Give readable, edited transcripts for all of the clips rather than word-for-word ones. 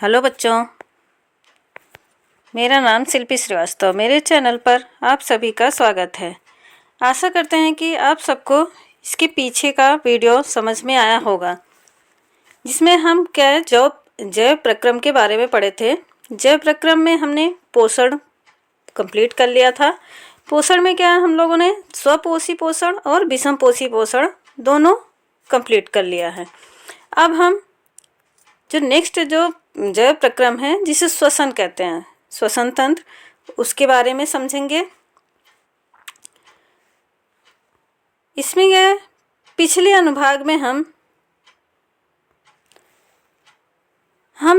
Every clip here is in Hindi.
हेलो बच्चों, मेरा नाम शिल्पी श्रीवास्तव। मेरे चैनल पर आप सभी का स्वागत है। आशा करते हैं कि आप सबको इसके पीछे का वीडियो समझ में आया होगा, जिसमें हम क्या जैव प्रक्रम के बारे में पढ़े थे। जैव प्रक्रम में हमने पोषण कंप्लीट कर लिया था। पोषण में क्या हम लोगों ने स्वपोषी पोषण और विषम पोषी पोषण दोनों कंप्लीट कर लिया है। अब हम जो नेक्स्ट जो जैव प्रक्रम है जिसे श्वसन कहते हैं, श्वसन तंत्र, उसके बारे में समझेंगे। इसमें यह पिछले अनुभाग में हम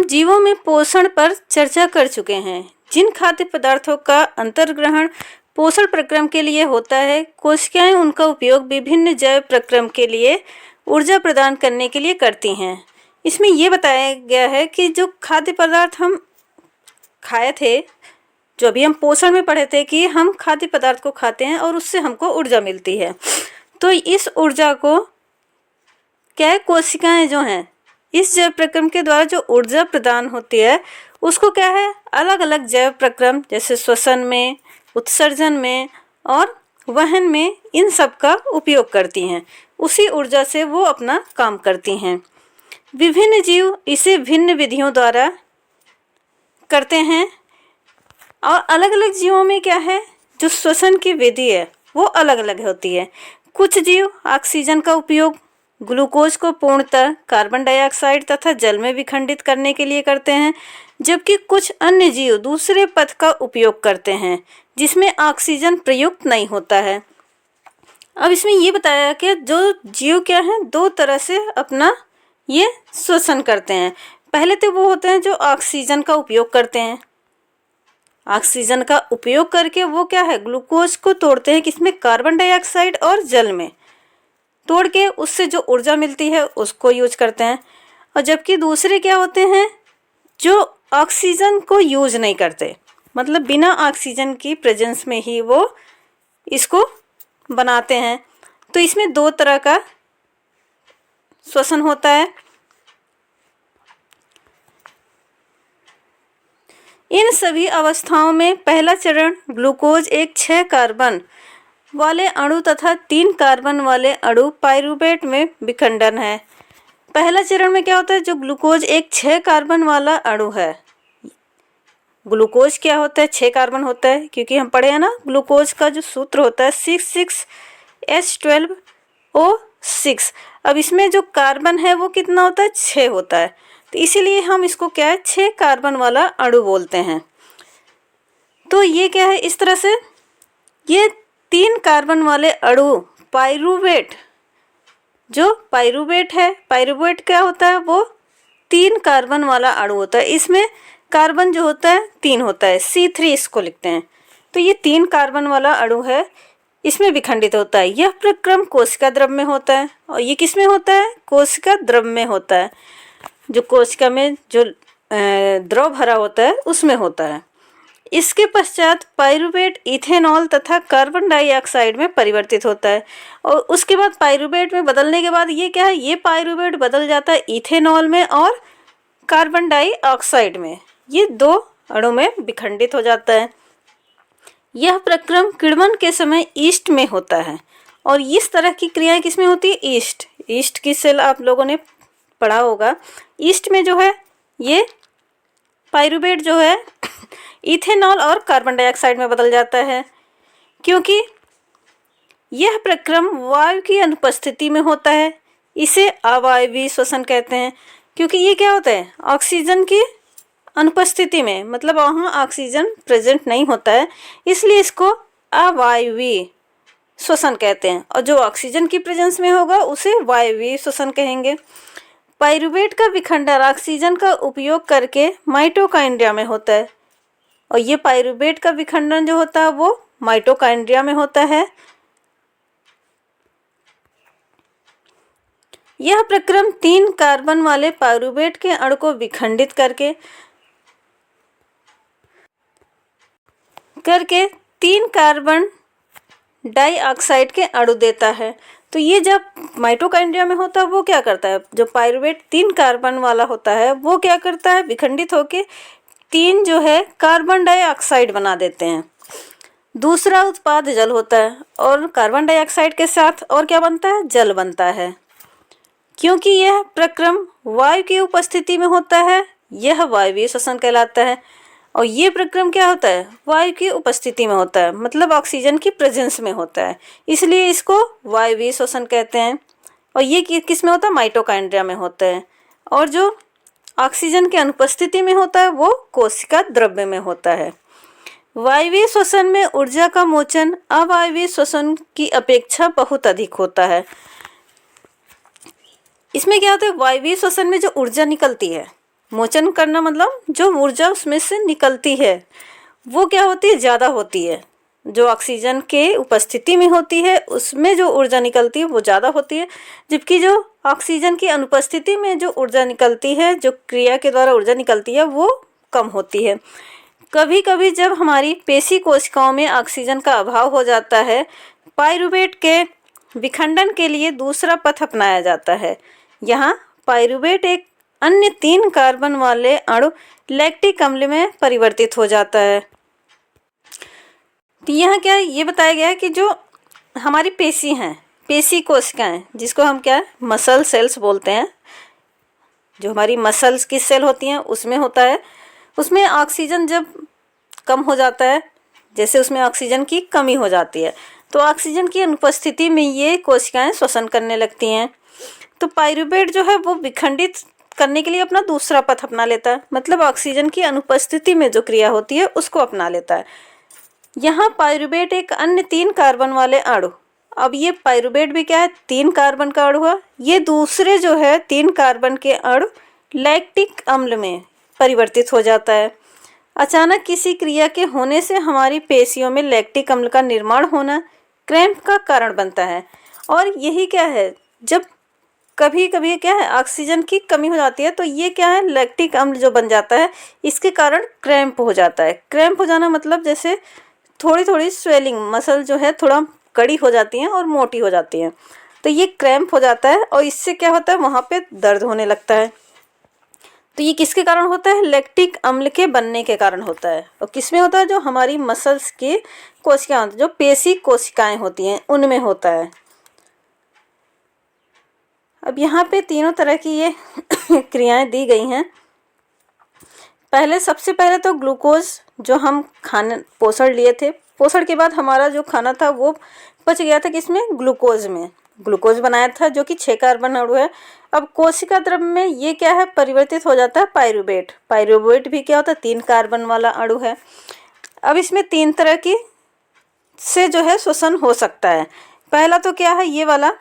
जीवों में पोषण पर चर्चा कर चुके हैं। जिन खाद्य पदार्थों का अंतर्ग्रहण पोषण प्रक्रम के लिए होता है, कोशिकाएं उनका उपयोग विभिन्न जैव प्रक्रम के लिए ऊर्जा प्रदान करने के लिए करती हैं। इसमें यह बताया गया है कि जो खाद्य पदार्थ हम खाए थे, जो अभी हम पोषण में पढ़े थे कि हम खाद्य पदार्थ को खाते हैं और उससे हमको ऊर्जा मिलती है, तो इस ऊर्जा को क्या कोशिकाएं जो हैं इस जैव प्रक्रम के द्वारा जो ऊर्जा प्रदान होती है उसको क्या है अलग अलग जैव प्रक्रम जैसे श्वसन में, उत्सर्जन में और वहन में, इन सब का उपयोग करती हैं। उसी ऊर्जा से वो अपना काम करती हैं। विभिन्न जीव इसे भिन्न विधियों द्वारा करते हैं और अलग अलग जीवों में क्या है जो श्वसन की विधि है वो अलग अलग होती है। कुछ जीव ऑक्सीजन का उपयोग ग्लूकोज को पूर्णतः कार्बन डाइऑक्साइड तथा जल में विखंडित करने के लिए करते हैं, जबकि कुछ अन्य जीव दूसरे पथ का उपयोग करते हैं जिसमें ऑक्सीजन प्रयुक्त नहीं होता है। अब इसमें ये बताया कि जो जीव क्या है दो तरह से अपना ये श्वसन करते हैं। पहले तो वो होते हैं जो ऑक्सीजन का उपयोग करते हैं। ऑक्सीजन का उपयोग करके वो क्या है ग्लूकोज को तोड़ते हैं, किसमें, कार्बन डाइऑक्साइड और जल में तोड़ के उससे जो ऊर्जा मिलती है उसको यूज करते हैं। और जबकि दूसरे क्या होते हैं जो ऑक्सीजन को यूज नहीं करते, मतलब बिना ऑक्सीजन की प्रेजेंस में ही वो इसको बनाते हैं। तो इसमें दो तरह का श्वसन होता है। इन सभी अवस्थाओं में पहला चरण ग्लूकोज एक 6 कार्बन वाले अणु तथा 3 कार्बन वाले अणु पाइरूवेट में विखंडन है। पहला चरण में क्या होता है जो ग्लूकोज एक 6 कार्बन वाला अणु है। ग्लूकोज क्या होता है 6 कार्बन होता है, क्योंकि हम पढ़े हैं ना ग्लूकोज का जो सूत्र होता है 6,6H12O6। अब इसमें जो कार्बन है वो कितना होता है 6 होता है, तो इसीलिए हम इसको क्या है 6 कार्बन वाला अणु बोलते हैं। तो ये क्या है इस तरह से ये 3 कार्बन वाले अणु पाइरूवेट, जो पाइरूवेट है, पाइरूवेट क्या होता है वो 3 कार्बन वाला अणु होता है। इसमें कार्बन जो होता है 3 होता है, C3 इसको लिखते हैं। तो ये 3 कार्बन वाला अणु है, इसमें विखंडित होता है। यह प्रक्रम कोशिका द्रव में होता है और ये किस में होता है कोशिका द्रव में होता है। जो कोशिका में जो द्रव भरा होता है उसमें होता है। इसके पश्चात पाइरूवेट इथेनॉल तथा कार्बन डाइऑक्साइड में परिवर्तित होता है और उसके बाद पाइरूवेट में बदलने के बाद ये क्या है ये पाइरूवेट बदल जाता है इथेनॉल में और कार्बन डाइऑक्साइड में, ये 2 अणु में विखंडित हो जाता है। यह प्रक्रम किण्वन के समय ईस्ट में होता है और इस तरह की क्रियाएं किसमें होती है ईस्ट की सेल आप लोगों ने पढ़ा होगा। ईस्ट में जो है ये पाइरूवेट जो है इथेनॉल और कार्बन डाइऑक्साइड में बदल जाता है, क्योंकि यह प्रक्रम वायु की अनुपस्थिति में होता है। इसे अवायवीय श्वसन कहते हैं, क्योंकि ये क्या होता है ऑक्सीजन की अनुपस्थिति में, मतलब वहाँ ऑक्सीजन प्रेजेंट नहीं होता है, इसलिए इसको अवायवीय श्वसन कहते हैं। और जो ऑक्सीजन की प्रेजेंस में होगा उसे वायवीय श्वसन कहेंगे। पाइरूवेट का विखंडन ऑक्सीजन का उपयोग करके माइटोकॉन्ड्रिया में होता है और ये पाइरूवेट का विखंडन जो होता है वो माइटोकॉन्ड्रिया में होता है। यह प्रक्रम 3 कार्बन वाले पाइरूवेट के अणु को विखंडित करके 3 कार्बन डाइऑक्साइड के अणु देता है। तो ये जब माइटोकॉन्ड्रिया में होता है वो क्या करता है, जो पाइरुवेट 3 कार्बन वाला होता है वो क्या करता है, विखंडित होके 3 जो है कार्बन डाइऑक्साइड बना देते हैं। दूसरा उत्पाद जल होता है और कार्बन डाइऑक्साइड के साथ और क्या बनता है, जल बनता है। क्योंकि यह प्रक्रम वायु की उपस्थिति में होता है, यह वायवीय श्वसन कहलाता है। और ये प्रक्रम क्या होता है, वायु की उपस्थिति में होता है, मतलब ऑक्सीजन की प्रेजेंस में होता है, इसलिए इसको वायवीय श्वसन कहते हैं। और ये किस में होता है, माइटोकॉन्ड्रिया में होता है। और जो ऑक्सीजन की अनुपस्थिति में होता है वो कोशिका द्रव्य में होता है। वायवीय श्वसन में ऊर्जा का मोचन अवायवीय श्वसन की अपेक्षा बहुत अधिक होता है। इसमें क्या होता है, वायवीय श्वसन में जो ऊर्जा निकलती है, मोचन करना मतलब जो ऊर्जा उसमें से निकलती है वो क्या होती है, ज़्यादा होती है। जो ऑक्सीजन के उपस्थिति में होती है उसमें जो ऊर्जा निकलती है वो ज़्यादा होती है, जबकि जो ऑक्सीजन की अनुपस्थिति में जो ऊर्जा निकलती है, जो क्रिया के द्वारा ऊर्जा निकलती है वो कम होती है। कभी कभी जब हमारी पेशी कोशिकाओं में ऑक्सीजन का अभाव हो जाता है, पाइरुवेट के विखंडन के लिए दूसरा पथ अपनाया जाता है। यहाँ पाइरुवेट एक अन्य 3 कार्बन वाले अणु लैक्टिक अम्ल में परिवर्तित हो जाता है। तो यहाँ क्या ये बताया गया है कि जो हमारी पेशी हैं, पेशी कोशिकाएं, जिसको हम क्या मसल सेल्स बोलते हैं, जो हमारी मसल्स की सेल होती हैं उसमें होता है, उसमें ऑक्सीजन जब कम हो जाता है, जैसे उसमें ऑक्सीजन की कमी हो जाती है तो ऑक्सीजन की अनुपस्थिति में ये कोशिकाएं श्वसन करने लगती हैं। तो पाइरुवेट जो है वो विखंडित करने के लिए अपना दूसरा पथ अपना लेता है, मतलब ऑक्सीजन की अनुपस्थिति में जो क्रिया होती है उसको अपना लेता है। यहाँ पाइरुवेट एक अन्य 3 कार्बन वाले अणु, अब ये पाइरुवेट भी क्या है, 3 कार्बन का अणु हुआ, ये दूसरे जो है 3 कार्बन के अणु लैक्टिक अम्ल में परिवर्तित हो जाता है। अचानक किसी क्रिया के होने से हमारी पेशियों में लैक्टिक अम्ल का निर्माण होना क्रैम्प का कारण बनता है। और यही क्या है, जब कभी कभी क्या है ऑक्सीजन की कमी हो जाती है तो ये क्या है, लैक्टिक अम्ल जो बन जाता है इसके कारण क्रैम्प हो जाता है। क्रैम्प हो जाना मतलब जैसे थोड़ी थोड़ी स्वेलिंग, मसल जो है थोड़ा कड़ी हो जाती हैं और मोटी हो जाती हैं, तो ये क्रैम्प हो जाता है और इससे क्या होता है, वहाँ पे दर्द होने लगता है। तो ये किसके कारण होता है, लैक्टिक अम्ल के बनने के कारण होता है। और किसमें होता है, जो हमारी मसल्स की कोशिकाएं, जो पेशी कोशिकाएं होती हैं उनमें होता है। अब यहाँ पे तीनों तरह की ये क्रियाएं दी गई हैं। सबसे पहले तो ग्लूकोज, जो हम खाने पोषण लिए थे, पोषण के बाद हमारा जो खाना था वो पच गया था किसमें, ग्लूकोज में। ग्लूकोज बनाया था जो कि 6 कार्बन अणु है। अब कोशिका द्रव्य में ये क्या है, परिवर्तित हो जाता है पाइरुवेट। पाइरुवेट भी क्या होता है, 3 कार्बन वाला अणु है। अब इसमें 3 तरह की से जो है श्वसन हो सकता है। पहला तो क्या है, ये वाला,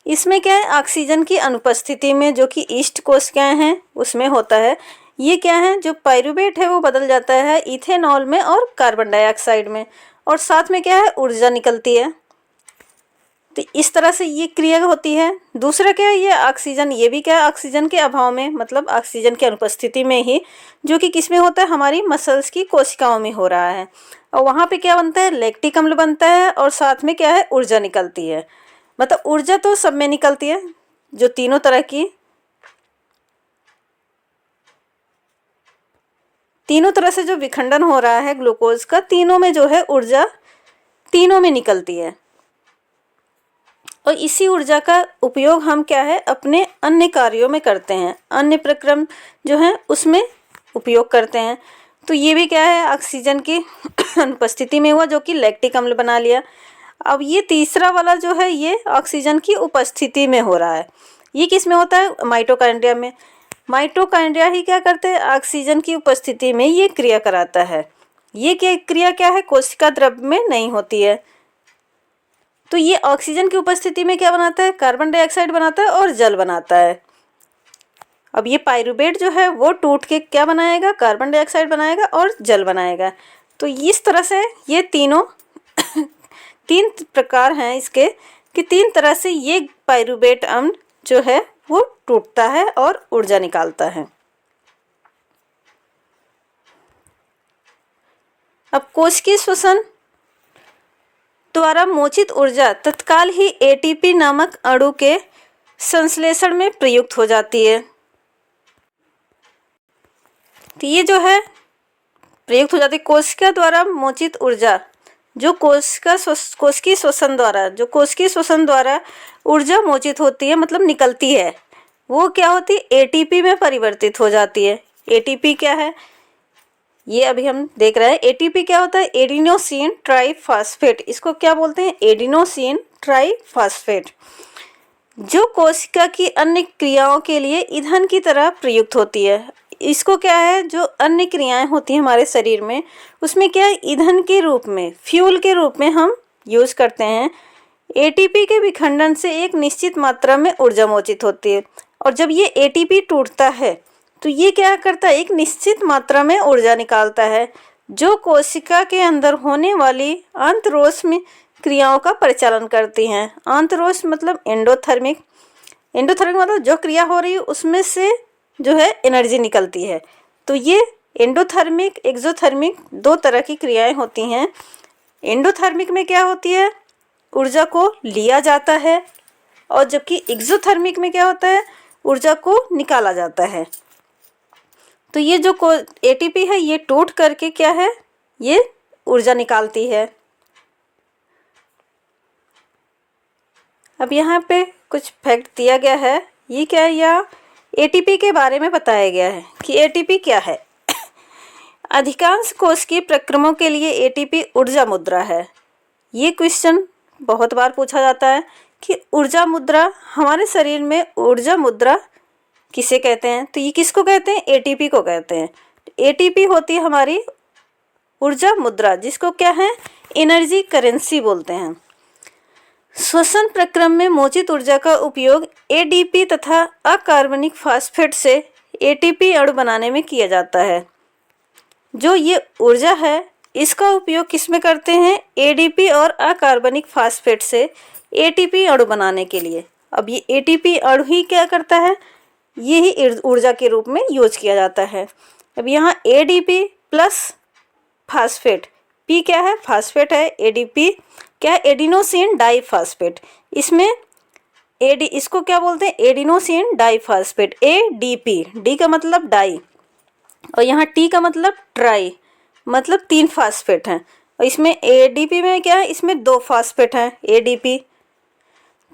इसमें क्या है, ऑक्सीजन की अनुपस्थिति में जो कि ईस्ट कोशिकाएं हैं उसमें होता है। ये क्या है, जो पाइरुवेट है वो बदल जाता है इथेनॉल में और कार्बन डाइऑक्साइड में, और साथ में क्या है, ऊर्जा निकलती है। तो इस तरह से ये क्रिया होती है। दूसरा क्या है, ये ऑक्सीजन, ये भी क्या है, ऑक्सीजन के अभाव में, मतलब ऑक्सीजन की अनुपस्थिति में ही, जो कि किसमें होता है, हमारी मसल्स की कोशिकाओं में हो रहा है। और वहाँ पे क्या बनता है, लैक्टिक अम्ल बनता है और साथ में क्या है, ऊर्जा निकलती है। मतलब ऊर्जा तो सब में निकलती है, जो तीनों तरह की, तीनों तरह से जो विखंडन हो रहा है ग्लूकोज का, तीनों में जो है ऊर्जा तीनों में निकलती है। और इसी ऊर्जा का उपयोग हम क्या है, अपने अन्य कार्यों में करते हैं, अन्य प्रक्रम जो है उसमें उपयोग करते हैं। तो ये भी क्या है, ऑक्सीजन की अनुपस्थिति में हुआ, जो कि लैक्टिक अम्ल बना लिया। अब ये तीसरा वाला जो है, ये ऑक्सीजन की उपस्थिति में हो रहा है। ये किस में होता है, माइटोकॉन्ड्रिया में। माइटोकॉन्ड्रिया ही क्या करते हैं, ऑक्सीजन की उपस्थिति में ये क्रिया कराता है। ये क्रिया क्या है, कोशिका द्रव्य में नहीं होती है। तो ये ऑक्सीजन की उपस्थिति में क्या बनाता है, कार्बन डाइऑक्साइड बनाता है और जल बनाता है। अब ये पाइरुवेट जो है वो टूट के क्या बनाएगा, कार्बन डाइऑक्साइड बनाएगा और जल बनाएगा। तो इस तरह से ये तीनों 3 प्रकार हैं इसके, कि 3 तरह से ये पाइरुवेट अम्ल जो है वो टूटता है और ऊर्जा निकालता है। अब कोशिकीय श्वसन, तो द्वारा मोचित ऊर्जा तत्काल ही एटीपी नामक अणु के संश्लेषण में प्रयुक्त हो जाती है। तो ये जो है प्रयुक्त हो जाती है कोशिका द्वारा मोचित ऊर्जा, जो कोशिकीय श्वसन द्वारा ऊर्जा मोचित होती है, मतलब निकलती है, वो क्या होती है एटीपी में परिवर्तित हो जाती है। एटीपी क्या है ये अभी हम देख रहे हैं। एटीपी क्या होता है एडिनोसिन ट्राइफॉस्फेट, इसको क्या बोलते हैं एडिनोसिन ट्राइफॉस्फेट, जो कोशिका की अन्य क्रियाओं के लिए ईंधन की तरह प्रयुक्त होती है। इसको क्या है जो अन्य क्रियाएं होती हैं हमारे शरीर में, उसमें क्या है ईंधन के रूप में, फ्यूल के रूप में हम यूज़ करते हैं। एटीपी के विखंडन से एक निश्चित मात्रा में ऊर्जा मोचित होती है, और जब ये एटीपी टूटता है तो ये क्या करता है एक निश्चित मात्रा में ऊर्जा निकालता है, जो कोशिका के अंदर होने वाली आंतरोष्म क्रियाओं का परिचालन करती हैं। आंतरोष्म मतलब एंडोथर्मिक, एंडोथर्मिक मतलब जो क्रिया हो रही है उसमें से जो है एनर्जी निकलती है। तो ये एंडोथर्मिक एक्सोथर्मिक दो तरह की क्रियाएं होती हैं। एंडोथर्मिक में क्या होती है ऊर्जा को लिया जाता है, और जबकि एक्सोथर्मिक में क्या होता है ऊर्जा को निकाला जाता है। तो ये जो एटीपी है ये टूट करके क्या है ये ऊर्जा निकालती है। अब यहाँ पे कुछ फैक्ट दिया गया है, ये क्या है या एटीपी के बारे में बताया गया है कि एटीपी क्या है। अधिकांश कोशिकीय प्रक्रमों के लिए एटीपी ऊर्जा मुद्रा है। ये क्वेश्चन बहुत बार पूछा जाता है कि ऊर्जा मुद्रा, हमारे शरीर में ऊर्जा मुद्रा किसे कहते हैं, तो ये किसको कहते हैं एटीपी को कहते हैं। एटीपी होती है हमारी ऊर्जा मुद्रा, जिसको क्या है एनर्जी करेंसी बोलते हैं। श्वसन प्रक्रम में मोचित ऊर्जा का उपयोग एडीपी तथा अकार्बनिक फास्फेट से एटीपी अणु बनाने में किया जाता है। जो ये ऊर्जा है इसका उपयोग किस में करते हैं एडीपी और अकार्बनिक फास्फेट से एटीपी अणु बनाने के लिए। अब ये एटीपी अणु ही क्या करता है ये ही ऊर्जा के रूप में यूज किया जाता है। अब यहाँ एडीपी प्लस फास्फेट, पी क्या है फास्फेट है, एडीपी क्या एडिनोसिन डाइफॉस्फेट, इसमें इसको क्या बोलते हैं एडिनोसिन डाइफॉस्फेट एडीपी, डी का मतलब डाई और यहाँ टी का मतलब ट्राई, मतलब 3 फास्फेट हैं, और इसमें एडीपी में क्या है इसमें 2 फास्फेट हैं एडीपी।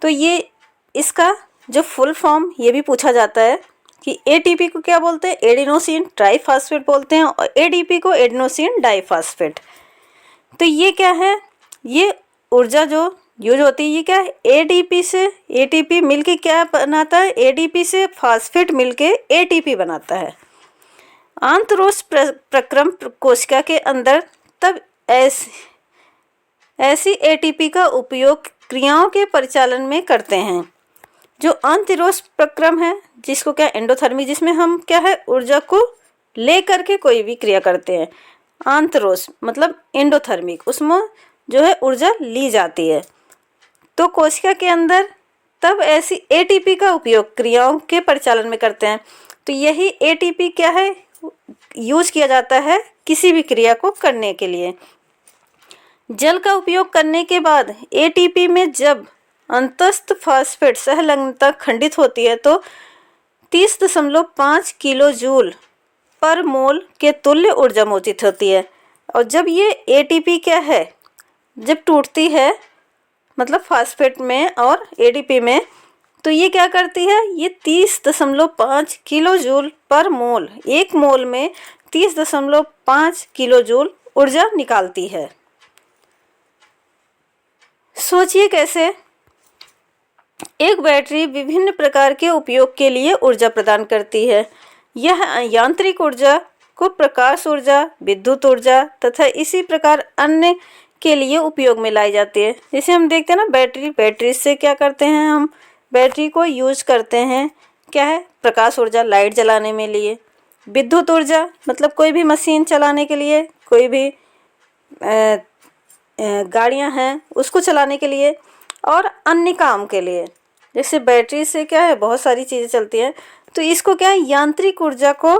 तो ये इसका जो फुल फॉर्म ये भी पूछा जाता है कि एटीपी को क्या बोलते हैं एडिनोसिन ट्राइफॉस्फेट बोलते हैं, और एडीपी को एडिनोसिन डाइफॉस्फेट। तो ये क्या है ये ऊर्जा जो यूज होती है ये क्या है एडीपी से एटीपी मिलके क्या बनाता है एडीपी से फास्फेट मिलके एटीपी बनाता है। आंतरोष प्रक्रम कोशिका के अंदर तब ऐसी एटीपी का उपयोग क्रियाओं के परिचालन में करते हैं। जो अंतरोष प्रक्रम है जिसको क्या एंडोथर्मिक, जिसमें हम क्या है ऊर्जा को ले करके कोई भी क्रिया करते हैं। आंतरोष मतलब एंडोथर्मिक, उसमें जो है ऊर्जा ली जाती है। तो कोशिका के अंदर तब ऐसी एटीपी का उपयोग क्रियाओं के परिचालन में करते हैं। तो यही एटीपी क्या है यूज किया जाता है किसी भी क्रिया को करने के लिए। जल का उपयोग करने के बाद एटीपी में जब अंतस्थ फास्फेट सहलग्नता खंडित होती है तो 30.5 किलो जूल पर मोल के तुल्य ऊर्जा मोचित होती है। और जब ये एटीपी क्या है जब टूटती है मतलब फास्फेट में और एडीपी में, तो ये क्या करती है ये 30.5 किलो जूल पर मोल, एक मोल में 30.5 किलो जूल ऊर्जा निकालती है। सोचिए कैसे एक बैटरी विभिन्न प्रकार के उपयोग के लिए ऊर्जा प्रदान करती है। यह यांत्रिक ऊर्जा को प्रकाश ऊर्जा, विद्युत ऊर्जा तथा इसी प्रकार अन्य के लिए उपयोग में लाई जाती है। जैसे हम देखते हैं ना बैटरी से क्या करते हैं हम बैटरी को यूज करते हैं क्या है प्रकाश ऊर्जा लाइट जलाने में लिए, विद्युत ऊर्जा मतलब कोई भी मशीन चलाने के लिए, कोई भी गाड़ियां हैं उसको चलाने के लिए, और अन्य काम के लिए। जैसे बैटरी से क्या है बहुत सारी चीज़ें चलती हैं। तो इसको क्या है यांत्रिक ऊर्जा को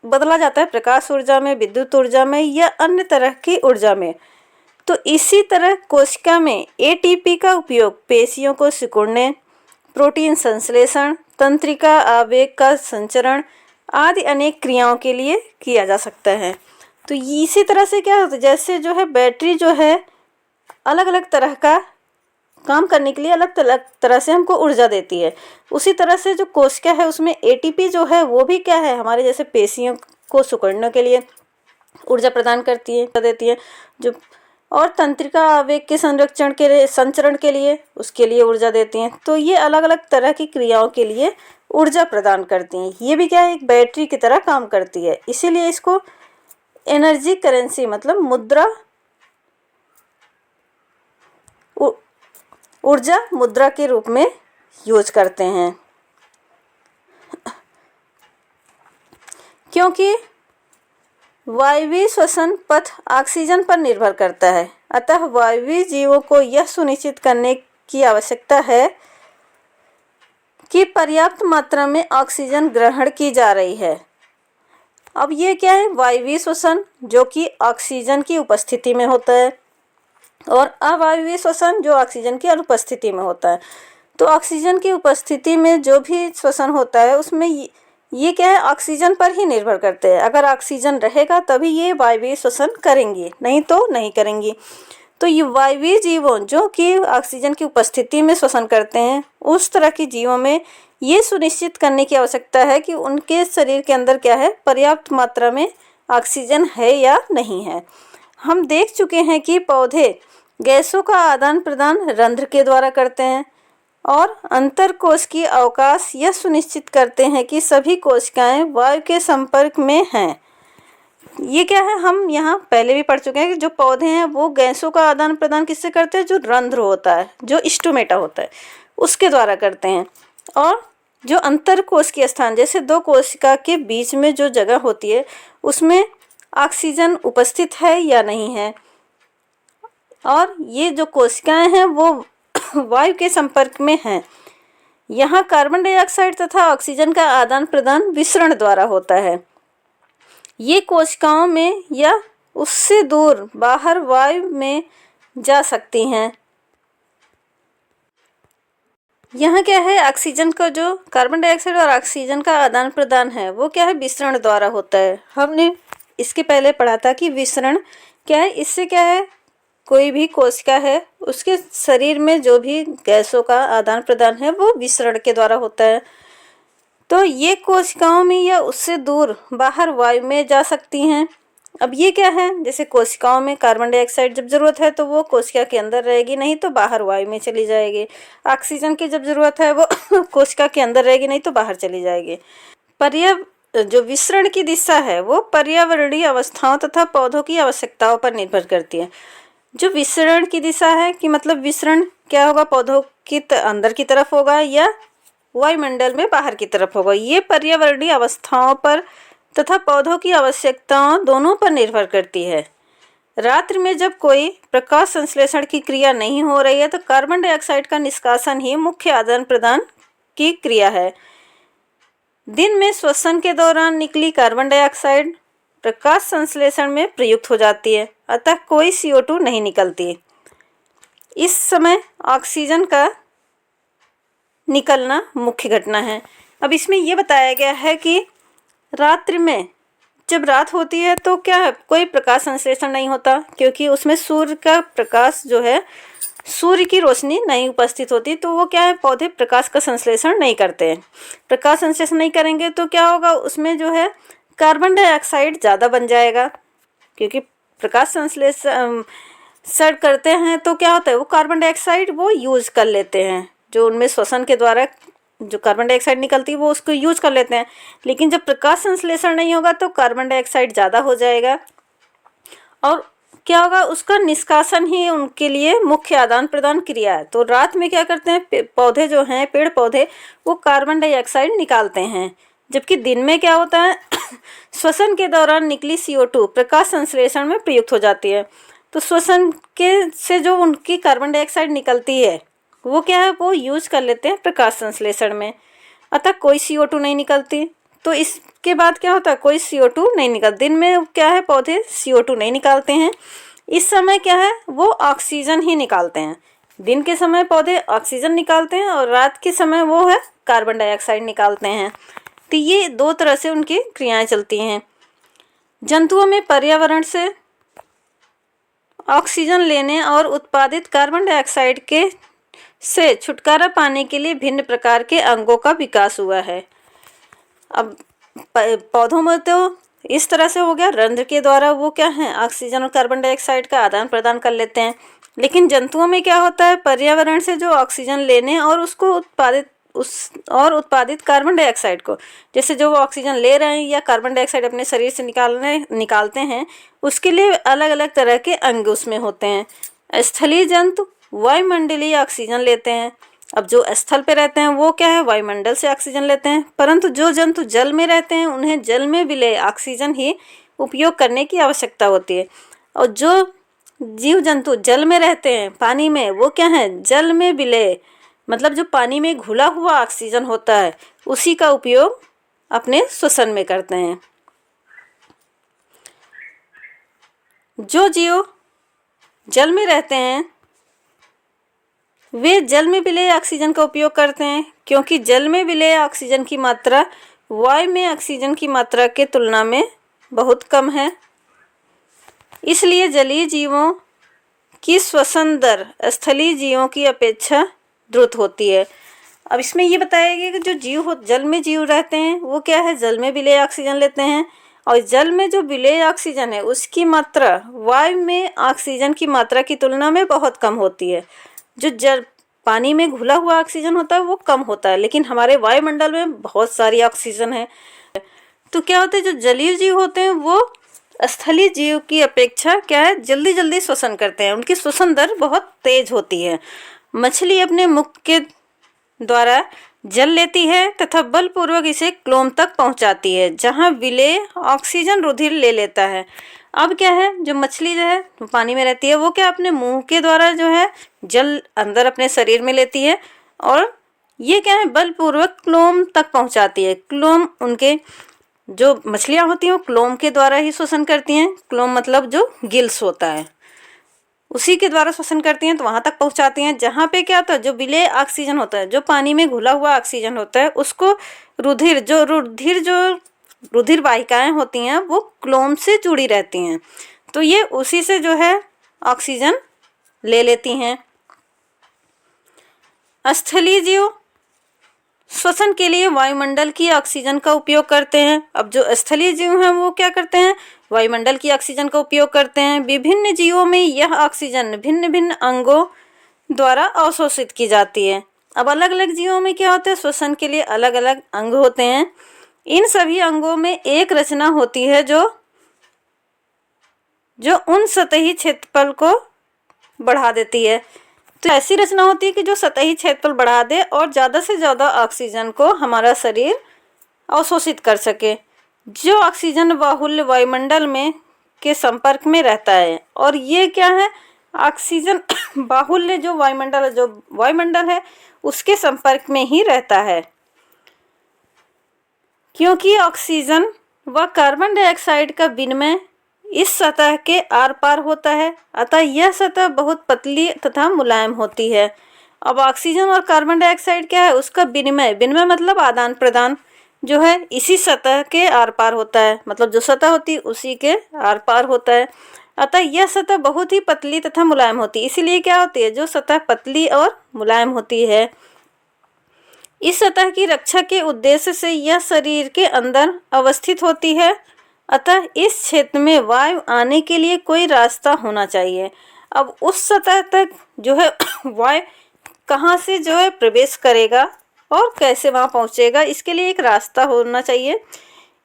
बदला जाता है प्रकाश ऊर्जा में, विद्युत ऊर्जा में या अन्य तरह की ऊर्जा में। तो इसी तरह कोशिका में एटीपी का उपयोग पेशियों को सिकुड़ने, प्रोटीन संश्लेषण, तंत्रिका आवेग का संचरण आदि अनेक क्रियाओं के लिए किया जा सकता है। तो इसी तरह से क्या होता है, जैसे जो है बैटरी जो है अलग अलग तरह का काम करने के लिए अलग अलग तरह से हमको ऊर्जा देती है, उसी तरह से जो कोशिका है उसमें एटीपी जो है वो भी क्या है, हमारे जैसे पेशियों को सिकुड़ने के लिए ऊर्जा प्रदान देती है जो, और तंत्रिका आवेग के संचरण के लिए उसके लिए ऊर्जा देती हैं। तो ये अलग अलग तरह की क्रियाओं के लिए ऊर्जा प्रदान करती हैं। ये भी क्या है, एक बैटरी की तरह काम करती है, इसीलिए इसको एनर्जी करेंसी मतलब ऊर्जा मुद्रा के रूप में यूज करते हैं। क्योंकि वायवीय श्वसन पथ ऑक्सीजन पर निर्भर करता है, अतः वायवीय जीवों को यह सुनिश्चित करने की आवश्यकता है कि पर्याप्त मात्रा में ऑक्सीजन ग्रहण की जा रही है। अब ये क्या है, वायवीय श्वसन जो कि ऑक्सीजन की उपस्थिति में होता है, और अवायवीय श्वसन जो ऑक्सीजन की अनुपस्थिति में होता है। तो ऑक्सीजन की उपस्थिति में जो भी श्वसन होता है उसमें ये क्या है, ऑक्सीजन पर ही निर्भर करते हैं। अगर ऑक्सीजन रहेगा तभी ये वायवीय श्वसन करेंगी, नहीं तो नहीं करेंगी। तो ये वायवीय जीवों जो कि ऑक्सीजन की उपस्थिति में श्वसन करते हैं, उस तरह के जीवों में ये सुनिश्चित करने की आवश्यकता है कि उनके शरीर के अंदर क्या है, पर्याप्त मात्रा में ऑक्सीजन है या नहीं है। हम देख चुके हैं कि पौधे गैसों का आदान प्रदान रंध्र के द्वारा करते हैं, और अंतरकोश की अवकाश यह सुनिश्चित करते हैं कि सभी कोशिकाएं वायु के संपर्क में हैं। ये क्या है, हम यहाँ पहले भी पढ़ चुके हैं कि जो पौधे हैं वो गैसों का आदान प्रदान किससे करते हैं, जो रंध्र होता है, जो स्टोमेटा होता है, उसके द्वारा करते हैं। और जो अंतरकोश के स्थान, जैसे दो कोशिका के बीच में जो जगह होती है उसमें ऑक्सीजन उपस्थित है या नहीं है, और ये जो कोशिकाएं हैं वो वायु के संपर्क में हैं। यहाँ कार्बन डाइऑक्साइड तथा ऑक्सीजन का आदान प्रदान विसरण द्वारा होता है। ये कोशिकाओं में या उससे दूर बाहर वायु में जा सकती हैं। यहाँ क्या है, ऑक्सीजन का जो कार्बन डाइऑक्साइड और ऑक्सीजन का आदान प्रदान है वो क्या है, विसरण द्वारा होता है। हमने इसके पहले पढ़ा था कि विसरण क्या है, इससे क्या है, कोई भी कोशिका है उसके शरीर में जो भी गैसों का आदान प्रदान है वो विसरण के द्वारा होता है। तो ये कोशिकाओं में या उससे दूर बाहर वायु में जा सकती हैं। अब ये क्या है, जैसे कोशिकाओं में कार्बन डाइऑक्साइड जब ज़रूरत है तो वो कोशिका के अंदर रहेगी, नहीं तो बाहर वायु में चली जाएगी। ऑक्सीजन की जब ज़रूरत है वो कोशिका के अंदर रहेगी, नहीं तो बाहर चली जाएगी। जो विसरण की दिशा है वो पर्यावरणीय अवस्थाओं तथा पौधों की आवश्यकताओं पर निर्भर करती है। जो विसरण की दिशा है कि मतलब विसरण क्या होगा, पौधों की अंदर की तरफ होगा या वायुमंडल में बाहर की तरफ होगा, ये पर्यावरणीय अवस्थाओं पर तथा पौधों की आवश्यकताओं दोनों पर निर्भर करती है। रात्रि में जब कोई प्रकाश संश्लेषण की क्रिया नहीं हो रही है तो कार्बन डाइऑक्साइड का निष्कासन ही मुख्य आदान प्रदान की क्रिया है। दिन में श्वसन के दौरान निकली कार्बन डाइऑक्साइड प्रकाश संश्लेषण में प्रयुक्त हो जाती है, अतः कोई CO2 नहीं निकलती। इस समय ऑक्सीजन का निकलना मुख्य घटना है। अब इसमें यह बताया गया है कि रात्रि में जब रात होती है तो क्या है, कोई प्रकाश संश्लेषण नहीं होता, क्योंकि उसमें सूर्य का प्रकाश जो है, सूर्य की रोशनी नहीं उपस्थित होती, तो वो क्या है, पौधे प्रकाश का संश्लेषण नहीं करते हैं। प्रकाश संश्लेषण नहीं करेंगे तो क्या होगा, उसमें जो है कार्बन डाइऑक्साइड ज़्यादा बन जाएगा, क्योंकि प्रकाश संश्लेषण करते हैं तो क्या होता है, वो कार्बन डाइऑक्साइड वो यूज़ कर लेते हैं, जो उनमें श्वसन के द्वारा जो कार्बन डाइऑक्साइड निकलती है वो उसको यूज कर लेते हैं। लेकिन जब प्रकाश संश्लेषण नहीं होगा तो कार्बन डाइऑक्साइड ज़्यादा हो जाएगा, और क्या होगा, उसका निष्कासन ही उनके लिए मुख्य आदान प्रदान क्रिया है। तो रात में क्या करते हैं, पौधे जो हैं, पेड़ पौधे, वो कार्बन डाइऑक्साइड निकालते हैं, जबकि दिन में क्या होता है श्वसन के दौरान निकली CO2 प्रकाश संश्लेषण में प्रयुक्त हो जाती है। तो श्वसन के से जो उनकी कार्बन डाइऑक्साइड निकलती है वो क्या है, वो यूज कर लेते हैं प्रकाश संश्लेषण में, अतः कोई CO2 नहीं निकलती। तो इसके बाद क्या होता है, कोई CO2 नहीं निकलता। दिन में क्या है, पौधे CO2 नहीं निकालते हैं, इस समय क्या है, वो ऑक्सीजन ही निकालते हैं। दिन के समय पौधे ऑक्सीजन निकालते हैं और रात के समय वो है कार्बन डाइऑक्साइड निकालते हैं। तो ये दो तरह से उनकी क्रियाएं चलती हैं। जंतुओं में पर्यावरण से ऑक्सीजन लेने और उत्पादित कार्बन डाइऑक्साइड के से छुटकारा पाने के लिए भिन्न प्रकार के अंगों का विकास हुआ है। अब पौधों में तो इस तरह से हो गया, रंध्र के द्वारा वो क्या है, ऑक्सीजन और कार्बन डाइऑक्साइड का आदान प्रदान कर लेते हैं। लेकिन जंतुओं में क्या होता है, पर्यावरण से जो ऑक्सीजन लेने और उसको उत्पादित कार्बन डाइऑक्साइड को, जैसे जो वो ऑक्सीजन ले रहे हैं या कार्बन डाइऑक्साइड अपने शरीर से निकालते हैं, उसके लिए अलग अलग तरह के अंग उसमें होते हैं। स्थलीय जंतु वायुमंडलीय ऑक्सीजन लेते हैं। अब जो स्थल पे रहते हैं वो क्या है, वायुमंडल से ऑक्सीजन लेते हैं। परंतु जो जंतु जल में रहते हैं उन्हें जल में विलेय ऑक्सीजन ही उपयोग करने की आवश्यकता होती है। और जो जीव जंतु जल में रहते हैं, पानी में, वो क्या है, जल में विलेय, मतलब जो पानी में घुला हुआ ऑक्सीजन होता है उसी का उपयोग अपने श्वसन में करते हैं। जो जीव जल में रहते हैं वे जल में विलेय ऑक्सीजन का उपयोग करते हैं, क्योंकि जल में विलेय ऑक्सीजन की मात्रा वायु में ऑक्सीजन की मात्रा के तुलना में बहुत कम है। इसलिए जलीय जीवों की श्वसन दर स्थलीय जीवों की अपेक्षा द्रुत होती है। अब इसमें ये बताया गया कि जो जीव जल में जीव रहते हैं वो क्या है, जल में विलेय ऑक्सीजन लेते हैं, और जल में जो विलेय ऑक्सीजन है उसकी मात्रा वायु में ऑक्सीजन की मात्रा की तुलना में बहुत कम होती है। जो जल पानी में घुला हुआ ऑक्सीजन होता है वो कम होता है, लेकिन हमारे वायुमंडल में बहुत सारी ऑक्सीजन है। तो क्या होता है, जो जलीय जीव होते हैं वो स्थलीय जीव की अपेक्षा क्या है, जल्दी जल्दी श्वसन करते हैं, उनकी श्वसन दर बहुत तेज होती है। मछली अपने मुख के द्वारा जल लेती है तथा बलपूर्वक इसे क्लोम तक पहुंचाती है, जहां विलेय ऑक्सीजन रुधिर ले लेता है। अब क्या है, जो मछली जो है तो पानी में रहती है, वो क्या अपने मुंह के द्वारा जो है जल अंदर अपने शरीर में लेती है और ये क्या है, बलपूर्वक क्लोम तक पहुंचाती है। क्लोम, उनके जो मछलियां होती हैं वो क्लोम के द्वारा ही श्वसन करती हैं। क्लोम मतलब जो गिल्स होता है उसी के द्वारा श्वसन करती हैं, तो वहां तक पहुंचाती हैं जहां पे क्या होता है, जो विलेय ऑक्सीजन होता है, जो पानी में घुला हुआ ऑक्सीजन होता है, उसको रुधिर वाहिकाएं होती हैं वो क्लोम से जुड़ी रहती हैं, तो ये उसी से जो है ऑक्सीजन ले लेती हैं। स्थलीय जीव श्वसन के लिए वायुमंडल की ऑक्सीजन का उपयोग करते हैं। अब जो स्थलीय जीव हैं वो क्या करते हैं, वायुमंडल की ऑक्सीजन का उपयोग करते हैं। विभिन्न जीवों में यह ऑक्सीजन भिन्न भिन्न अंगों द्वारा अवशोषित की जाती है। अब अलग अलग जीवों में क्या होता है, श्वसन के लिए अलग अलग अंग होते हैं। इन सभी अंगों में एक रचना होती है जो उन सतही क्षेत्रफल को बढ़ा देती है। तो ऐसी रचना होती है कि जो सतही क्षेत्रफल बढ़ा दे और ज़्यादा से ज़्यादा ऑक्सीजन को हमारा शरीर अवशोषित कर सके। जो ऑक्सीजन बाहुल्य वायुमंडल में के संपर्क में रहता है, और ये क्या है, ऑक्सीजन बाहुल्य जो वायुमंडल है उसके संपर्क में ही रहता है, क्योंकि ऑक्सीजन व कार्बन डाइऑक्साइड का विनिमय इस सतह के आर पार होता है, अतः यह सतह बहुत पतली तथा मुलायम होती है। अब ऑक्सीजन और कार्बन डाइऑक्साइड क्या है, उसका विनिमय मतलब आदान प्रदान जो है इसी सतह के आर पार होता है, मतलब जो सतह होती है उसी के आर पार होता है, अतः यह सतह बहुत ही पतली तथा मुलायम होती है। इसीलिए क्या होती है, जो सतह पतली और मुलायम होती है, इस सतह की रक्षा के उद्देश्य से यह शरीर के अंदर अवस्थित होती है, अतः इस क्षेत्र में वायु आने के लिए कोई रास्ता होना चाहिए। अब उस सतह तक जो है वायु कहाँ से जो है प्रवेश करेगा और कैसे वहाँ पहुँचेगा, इसके लिए एक रास्ता होना चाहिए।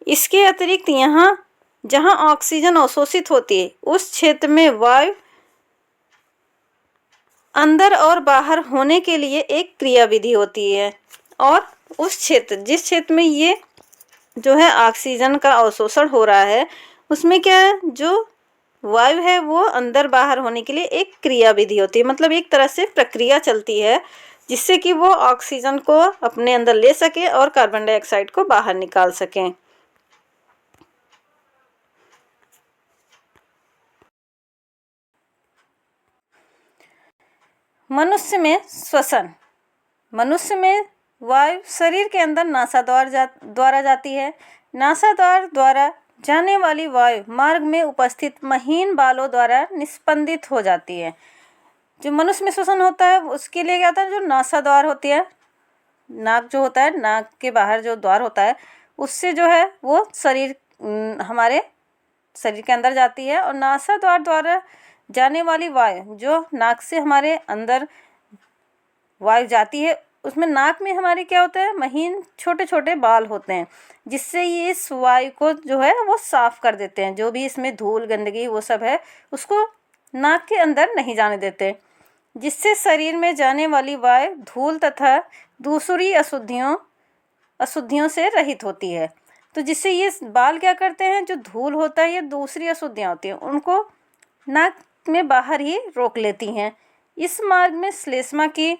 इसके अतिरिक्त यहाँ जहाँ ऑक्सीजन अवशोषित होती है उस क्षेत्र में वायु अंदर और बाहर होने के लिए एक क्रियाविधि होती है, और उस क्षेत्र जिस क्षेत्र में ये जो है ऑक्सीजन का अवशोषण हो रहा है उसमें क्या है, जो वायु है वो अंदर बाहर होने के लिए एक क्रियाविधि होती है, मतलब एक तरह से प्रक्रिया चलती है जिससे कि वो ऑक्सीजन को अपने अंदर ले सके और कार्बन डाइऑक्साइड को बाहर निकाल सकें। मनुष्य में श्वसन। मनुष्य में वायु शरीर के अंदर द्वारा जाती है। नासाद्वार द्वारा जाने वाली वायु मार्ग में उपस्थित महीन बालों द्वारा निस्पंदित हो जाती है। जो मनुष्य में श्वसन होता है उसके लिए क्या होता है, जो नासाद्वार होती है, नाक जो होता है, नाक के बाहर जो द्वार होता है उससे जो है वो हमारे शरीर के अंदर जाती है। और नासाद्वार द्वारा जाने वाली वायु जो नाक से हमारे अंदर वायु जाती है उसमें नाक में हमारे क्या होता है, महीन छोटे छोटे बाल होते हैं, जिससे ये इस वायु को जो है वो साफ कर देते हैं। जो भी इसमें धूल गंदगी वो सब है उसको नाक के अंदर नहीं जाने देते, जिससे शरीर में जाने वाली वायु धूल तथा दूसरी अशुद्धियों से रहित होती है। तो जिससे ये बाल क्या करते हैं, जो धूल होता है, ये दूसरी अशुद्धियाँ होती हैं उनको नाक में बाहर ही रोक लेती हैं। इस मार्ग में श्लेष्मा की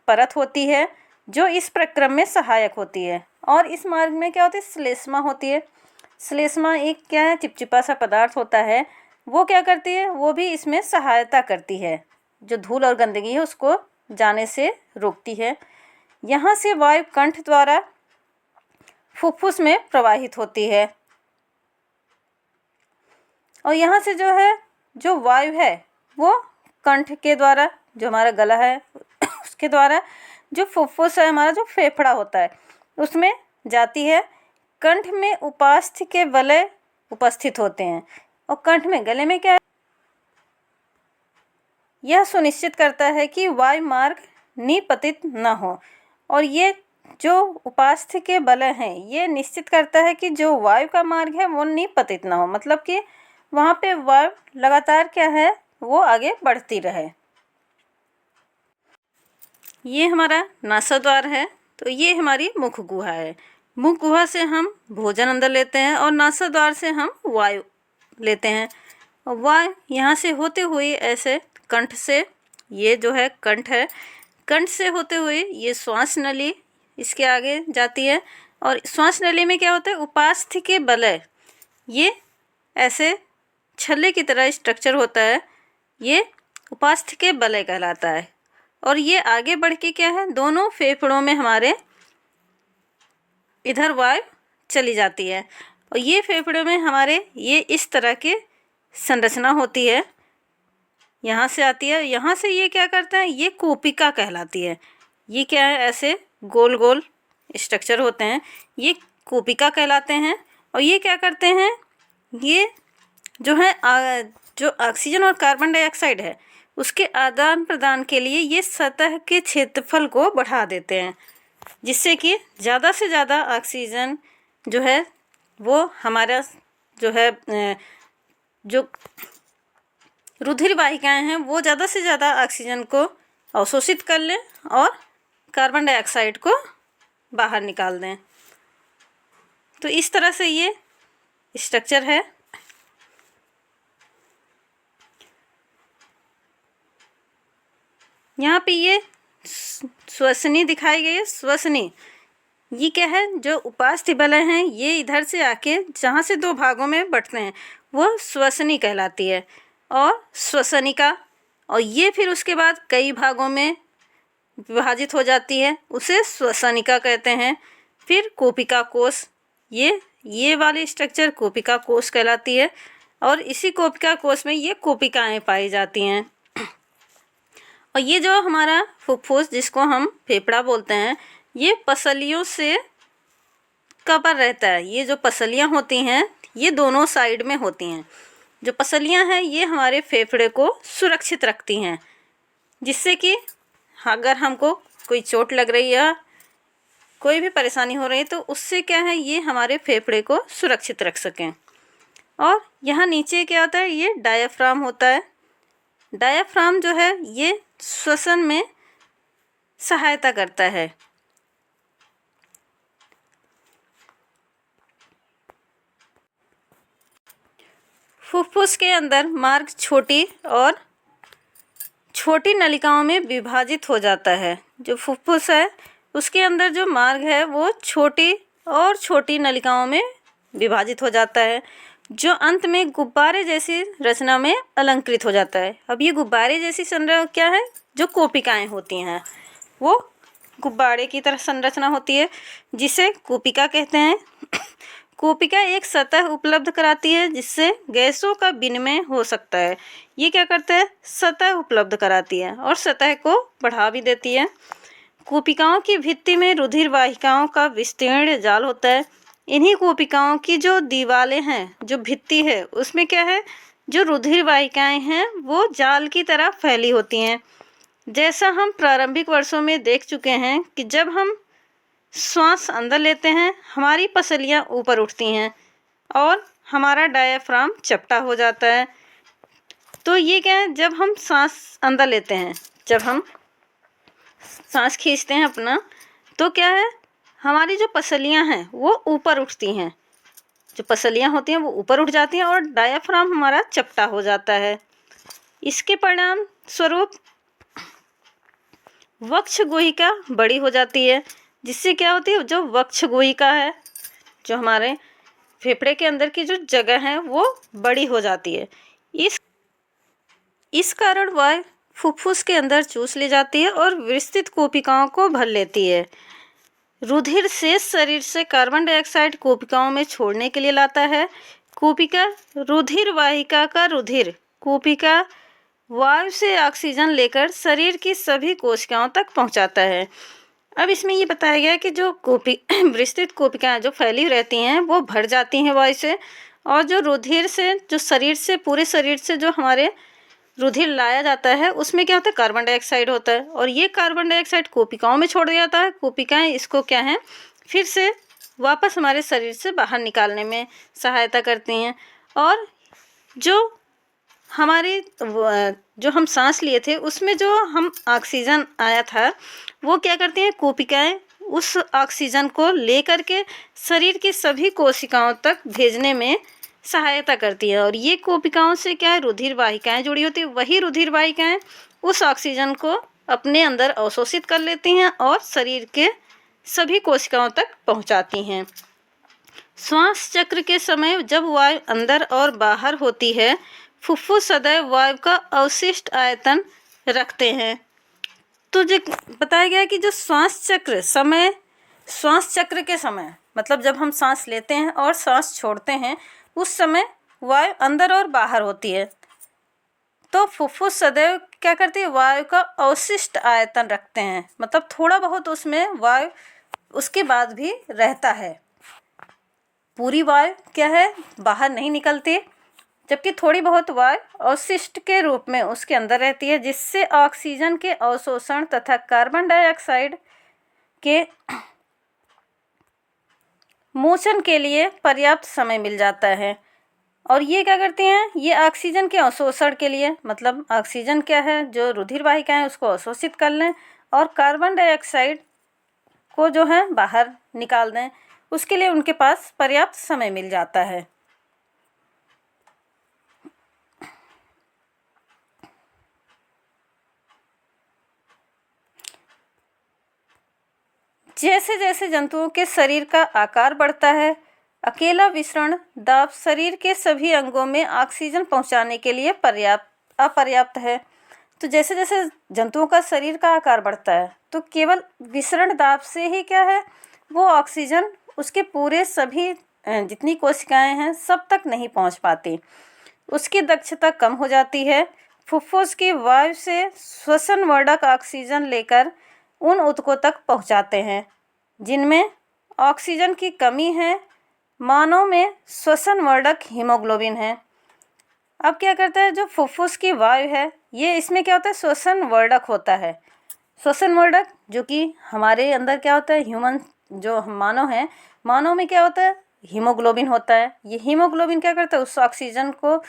परत होती है जो इस प्रक्रम में सहायक होती है। और इस मार्ग में क्या होती है, श्लेष्मा होती है। श्लेष्मा एक क्या है, चिपचिपा सा पदार्थ होता है, वो क्या करती है, वो भी इसमें सहायता करती है, जो धूल और गंदगी है उसको जाने से रोकती है। यहाँ से वायु कंठ द्वारा फुफ्फुस में प्रवाहित होती है। और यहाँ से जो वायु है वो कंठ के द्वारा, जो हमारा गला है उसके द्वारा, जो फुफ्फुस है हमारा, जो फेफड़ा होता है उसमें जाती है। कंठ में उपास्थि के वलय उपस्थित होते हैं। और कंठ में, गले में क्या है, यह सुनिश्चित करता है कि वायु मार्ग निपतित न हो। और ये जो उपास्थि के वलय हैं ये निश्चित करता है कि जो वायु का मार्ग है वो निपतित न हो, मतलब कि वहाँ पे वायु लगातार क्या है, वो आगे बढ़ती रहे। ये हमारा नासाद्वार है, तो ये हमारी मुख गुहा है। मुख गुहा से हम भोजन अंदर लेते हैं और नासाद्वार से हम वायु लेते हैं। और वायु यहाँ से होते हुए ऐसे कंठ से, ये जो है कंठ है, कंठ से होते हुए ये श्वास नली इसके आगे जाती है। और श्वास नली में क्या होता है, उपास्थि के वलय, ये ऐसे छल्ले की तरह स्ट्रक्चर होता है, ये उपास्थि के वलय कहलाता है। और ये आगे बढ़ के क्या है, दोनों फेफड़ों में हमारे इधर वायु चली जाती है। और ये फेफड़ों में हमारे ये इस तरह की संरचना होती है, यहाँ से आती है। यहाँ से ये क्या करता है, ये कोपिका कहलाती है। ये क्या है, ऐसे गोल गोल स्ट्रक्चर होते हैं, ये कोपिका कहलाते हैं। और ये क्या करते हैं, ये जो है जो ऑक्सीजन और कार्बन डाइऑक्साइड है उसके आदान प्रदान के लिए ये सतह के क्षेत्रफल को बढ़ा देते हैं, जिससे कि ज़्यादा से ज़्यादा ऑक्सीजन जो है वो हमारा जो है जो रुधिर वाहिकाएँ हैं वो ज़्यादा से ज़्यादा ऑक्सीजन को अवशोषित कर लें और कार्बन डाइऑक्साइड को बाहर निकाल दें। तो इस तरह से ये स्ट्रक्चर है। यहाँ पे ये श्वसनी दिखाई गई है। श्वसनी ये क्या है, जो उपास्थि वलय हैं ये इधर से आके जहाँ से दो भागों में बंटते हैं वो श्वसनी कहलाती है। और श्वसनिका, और ये फिर उसके बाद कई भागों में विभाजित हो जाती है, उसे श्वसनिका कहते हैं। फिर कोपिका कोश, ये वाली स्ट्रक्चर कोपिका कोश कहलाती है। और इसी कोपिका कोश में ये कोपिकाएँ पाई जाती हैं। और ये जो हमारा फुफ्फुस, जिसको हम फेफड़ा बोलते हैं, ये पसलियों से कवर रहता है। ये जो पसलियाँ होती हैं ये दोनों साइड में होती हैं। जो पसलियाँ हैं ये हमारे फेफड़े को सुरक्षित रखती हैं, जिससे कि अगर हमको कोई चोट लग रही है, कोई भी परेशानी हो रही है, तो उससे क्या है, ये हमारे फेफड़े को सुरक्षित रख सकें। और यहाँ नीचे क्या होता है, ये डायाफ्राम होता है। डायाफ्राम जो है ये श्वसन में सहायता करता है। फुफ्फुस के अंदर मार्ग छोटी नलिकाओं में विभाजित हो जाता है। जो फुफ्फुस है उसके अंदर जो मार्ग है वो छोटी नलिकाओं में विभाजित हो जाता है। जो अंत में गुब्बारे जैसी रचना में अलंकृत हो जाता है। अब ये गुब्बारे जैसी संरचना क्या है, जो कोपिकाएं होती हैं वो गुब्बारे की तरह संरचना होती है, जिसे कोपिका कहते हैं। कोपिका एक सतह उपलब्ध कराती है जिससे गैसों का विनिमय हो सकता है। ये क्या करता है, सतह उपलब्ध कराती है और सतह को बढ़ा भी देती है। कोपिकाओं की भित्ति में रुधिर वाहिकाओं का विस्तीर्ण जाल होता है। इन्हीं कोपिकाओं की जो दीवारें हैं, जो भित्ति है, उसमें क्या है, जो रुधिर वाहिकाएं हैं वो जाल की तरह फैली होती हैं। जैसा हम प्रारंभिक वर्षों में देख चुके हैं कि जब हम श्वास अंदर लेते हैं हमारी पसलियां ऊपर उठती हैं और हमारा डायाफ्राम चपटा हो जाता है। तो ये क्या है, जब हम सांस अंदर लेते हैं, जब हम सांस खींचते हैं अपना, तो क्या है, हमारी जो पसलियां हैं वो ऊपर उठती हैं, जो पसलियां होती हैं वो ऊपर उठ जाती हैं और डायाफ्राम हमारा चपटा हो जाता है। इसके परिणाम स्वरूप वक्ष गुहिका बड़ी हो जाती है, जिससे क्या होती है, जो वक्ष गुहिका है, जो हमारे फेफड़े के अंदर की जो जगह है वो बड़ी हो जाती है। इस कारण वायु फुफ्फुस के अंदर चूस ले जाती है और विस्तृत कोशिकाओं को भर लेती है। रुधिर शेष शरीर से कार्बन डाइऑक्साइड कोशिकाओं में छोड़ने के लिए लाता है। कोशिका रुधिर वाहिका का रुधिर कोशिका वायु से ऑक्सीजन लेकर शरीर की सभी कोशिकाओं तक पहुंचाता है। अब इसमें ये बताया गया कि जो विस्तृत कोशिकाएं जो फैली रहती हैं वो भर जाती हैं वायु से, और जो रुधिर से, जो शरीर से, पूरे शरीर से जो हमारे रुधिर लाया जाता है उसमें क्या होता है, कार्बन डाइऑक्साइड होता है, और ये कार्बन डाइऑक्साइड कोशिकाओं में छोड़ दिया जाता है। कोशिकाएं इसको क्या है, फिर से वापस हमारे शरीर से बाहर निकालने में सहायता करती हैं। और जो हमारी जो हम सांस लिए थे उसमें जो हम ऑक्सीजन आया था वो क्या करती हैं, कोशिकाएं उस ऑक्सीजन को लेकर के शरीर की सभी कोशिकाओं तक भेजने में सहायता करती है। और ये कोशिकाओं से क्या है, रुधिर वाहिकाएं जुड़ी होती है। वही रुधिर वाहिकाएं उस ऑक्सीजन को अपने अंदर अवशोषित कर लेती हैं और शरीर के सभी कोशिकाओं तक पहुंचाती हैं। श्वास चक्र के समय जब वायु अंदर और बाहर होती है, फुफ्फुस सदैव वायु का अवशिष्ट आयतन रखते हैं। तो जो बताया गया कि जो श्वास चक्र के समय मतलब जब हम सांस लेते हैं और सांस छोड़ते हैं उस समय वायु अंदर और बाहर होती है, तो फुफ्फुस सदैव क्या करती है, वायु का अवशिष्ट आयतन रखते हैं। मतलब थोड़ा बहुत उसमें वायु उसके बाद भी रहता है, पूरी वायु क्या है, बाहर नहीं निकलती, जबकि थोड़ी बहुत वायु अवशिष्ट के रूप में उसके अंदर रहती है, जिससे ऑक्सीजन के अवशोषण तथा कार्बन डाइऑक्साइड के मोचन के लिए पर्याप्त समय मिल जाता है। और ये क्या करती हैं, ये ऑक्सीजन के अवशोषण के लिए, मतलब ऑक्सीजन क्या है, जो रुधिर वाहिकाएं उसको अवशोषित कर लें और कार्बन डाइऑक्साइड को जो है बाहर निकाल दें, उसके लिए उनके पास पर्याप्त समय मिल जाता है। जैसे जैसे जंतुओं के शरीर का आकार बढ़ता है, अकेला विसरण दाब शरीर के सभी अंगों में ऑक्सीजन पहुंचाने के लिए अपर्याप्त है। तो जैसे जैसे जंतुओं का शरीर का आकार बढ़ता है तो केवल विसरण दाब से ही क्या है, वो ऑक्सीजन उसके पूरे सभी जितनी कोशिकाएं हैं सब तक नहीं पहुंच पाती, उसकी दक्षता कम हो जाती है। फुफ्फुस की वायु से श्वसनवर्धक ऑक्सीजन लेकर उन ऊतकों तक पहुंचाते हैं जिनमें ऑक्सीजन की कमी है। मानव में श्वसनवर्धक हीमोग्लोबिन है। अब क्या करता है, जो फुफ्फुस की वायु है ये इसमें क्या होता है, श्वसनवर्धक होता है। श्वसनवर्धक जो कि हमारे अंदर क्या होता है, ह्यूमन जो मानव हैं, मानव में क्या होता है, हीमोग्लोबिन होता है। ये हीमोग्लोबिन क्या करता है, उस ऑक्सीजन को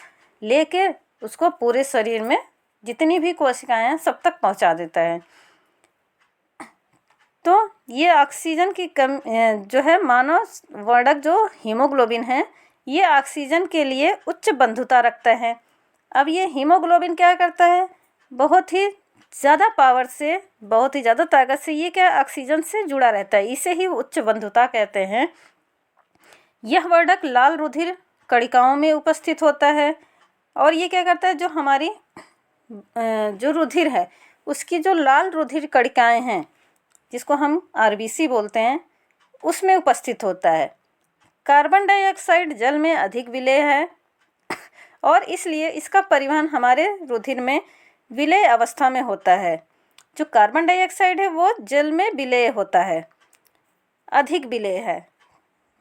लेके उसको पूरे शरीर में जितनी भी कोशिकाएं हैं सब तक पहुंचा देता है। तो ये ऑक्सीजन की कम जो है, मानव वर्धक जो हीमोग्लोबिन है ये ऑक्सीजन के लिए उच्च बंधुता रखता है। अब ये हीमोग्लोबिन क्या करता है, बहुत ही ज़्यादा पावर से, बहुत ही ज़्यादा ताकत से ये क्या ऑक्सीजन से जुड़ा रहता है, इसे ही उच्च बंधुता कहते हैं। यह वर्धक लाल रुधिर कणिकाओं में उपस्थित होता है। और ये क्या करता है, जो हमारी जो रुधिर है उसकी जो लाल रुधिर कणिकाएं हैं जिसको हम आरबीसी बोलते हैं, उसमें उपस्थित होता है। कार्बन डाइऑक्साइड जल में अधिक विलेय है और इसलिए इसका परिवहन हमारे रुधिर में विलेय अवस्था में होता है। जो कार्बन डाइऑक्साइड है वो जल में विलेय होता है, अधिक विलेय है।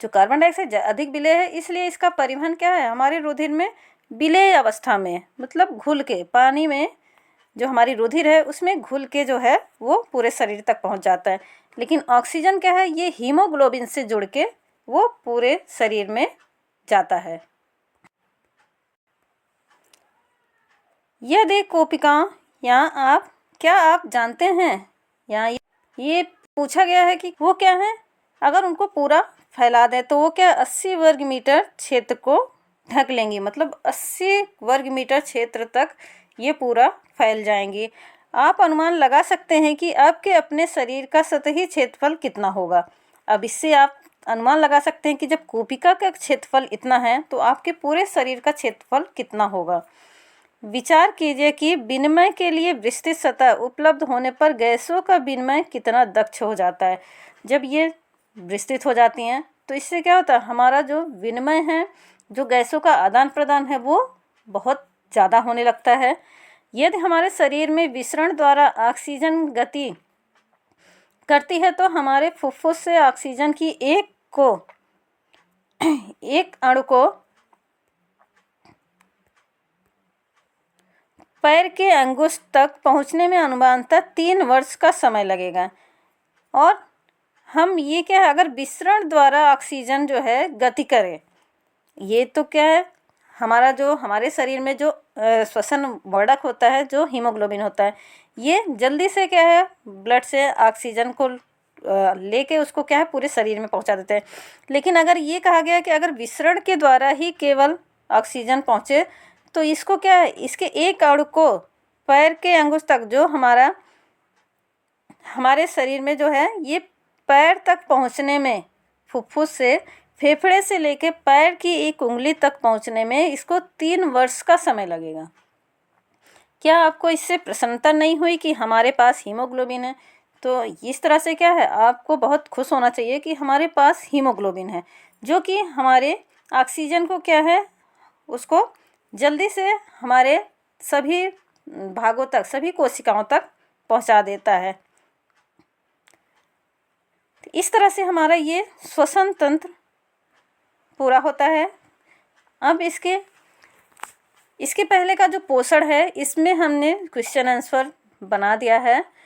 जो कार्बन डाइऑक्साइड अधिक विलेय है इसलिए इसका परिवहन क्या है, हमारे रुधिर में विलेय अवस्था में, मतलब घुल के पानी में जो हमारी रुधिर है उसमें घुल के जो है वो पूरे शरीर तक पहुंच जाता है। लेकिन ऑक्सीजन क्या है, ये हीमोग्लोबिन से जुड़ के वो पूरे शरीर में जाता है। यह देख कोपिकाओं, यहाँ क्या आप जानते हैं, यहाँ ये पूछा गया है कि वो क्या है। अगर उनको पूरा फैला दें तो वो क्या 80 वर्ग मीटर क्षेत्र को ढक लेंगी, मतलब 80 वर्ग मीटर क्षेत्र तक ये पूरा फैल जाएंगी। आप अनुमान लगा सकते हैं कि आपके अपने शरीर का सतही क्षेत्रफल कितना होगा। अब इससे आप अनुमान लगा सकते हैं कि जब कोपिका का क्षेत्रफल इतना है तो आपके पूरे शरीर का क्षेत्रफल कितना होगा। विचार कीजिए कि विनिमय के लिए विस्तृत सतह उपलब्ध होने पर गैसों का विनिमय कितना दक्ष हो जाता है। जब ये विस्तृत हो जाती हैं तो इससे क्या होता है, हमारा जो विनिमय है, जो गैसों का आदान प्रदान है वो बहुत ज़्यादा होने लगता है। यदि हमारे शरीर में विसरण द्वारा ऑक्सीजन गति करती है तो हमारे फुफ्फुस से ऑक्सीजन की एक अणु को पैर के अंगुष्ठ तक पहुंचने में अनुमानतः 3 वर्ष का समय लगेगा। और हम ये क्या है, अगर विसरण द्वारा ऑक्सीजन जो है गति करे, ये तो क्या है, हमारा जो हमारे शरीर में जो श्वसन वर्धक होता है, जो हीमोग्लोबिन होता है, ये जल्दी से क्या है ब्लड से ऑक्सीजन को लेके उसको क्या है पूरे शरीर में पहुंचा देते हैं। लेकिन अगर ये कहा गया कि अगर विसरण के द्वारा ही केवल ऑक्सीजन पहुंचे तो इसको क्या है, इसके एक अणु को पैर के अंगुष्ठ तक, जो हमारे शरीर में जो है ये पैर तक पहुंचने में, फुफ्फुस से फेफड़े से लेके पैर की एक उंगली तक पहुंचने में इसको 3 वर्ष का समय लगेगा। क्या आपको इससे प्रसन्नता नहीं हुई कि हमारे पास हीमोग्लोबिन है? तो इस तरह से क्या है, आपको बहुत खुश होना चाहिए कि हमारे पास हीमोग्लोबिन है, जो कि हमारे ऑक्सीजन को क्या है, उसको जल्दी से हमारे सभी भागों तक, सभी कोशिकाओं तक पहुंचा देता है। इस तरह से हमारा ये श्वसन तंत्र पूरा होता है। अब इसके पहले का जो पोषण है, इसमें हमने क्वेश्चन आंसर बना दिया है,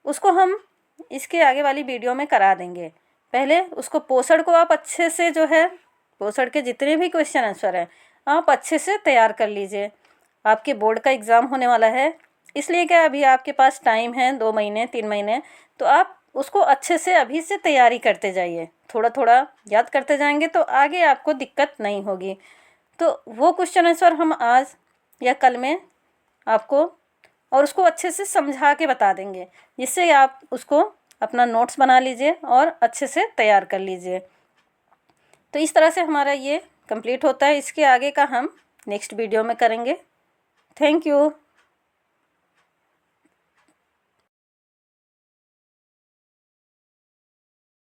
उसको हम इसके आगे वाली वीडियो में करा देंगे। पहले उसको पोषण को आप अच्छे से जो है, पोषण के जितने भी क्वेश्चन आंसर हैं आप अच्छे से तैयार कर लीजिए। आपके बोर्ड का एग्ज़ाम होने वाला है, इसलिए क्या अभी आपके पास टाइम है 2 महीने 3 महीने, तो आप उसको अच्छे से अभी से तैयारी करते जाइए। थोड़ा थोड़ा याद करते जाएंगे तो आगे आपको दिक्कत नहीं होगी। तो वो क्वेश्चन आंसर हम आज या कल में आपको और उसको अच्छे से समझा के बता देंगे, जिससे आप उसको अपना नोट्स बना लीजिए और अच्छे से तैयार कर लीजिए। तो इस तरह से हमारा ये कंप्लीट होता है। इसके आगे का हम नेक्स्ट वीडियो में करेंगे। Thank you.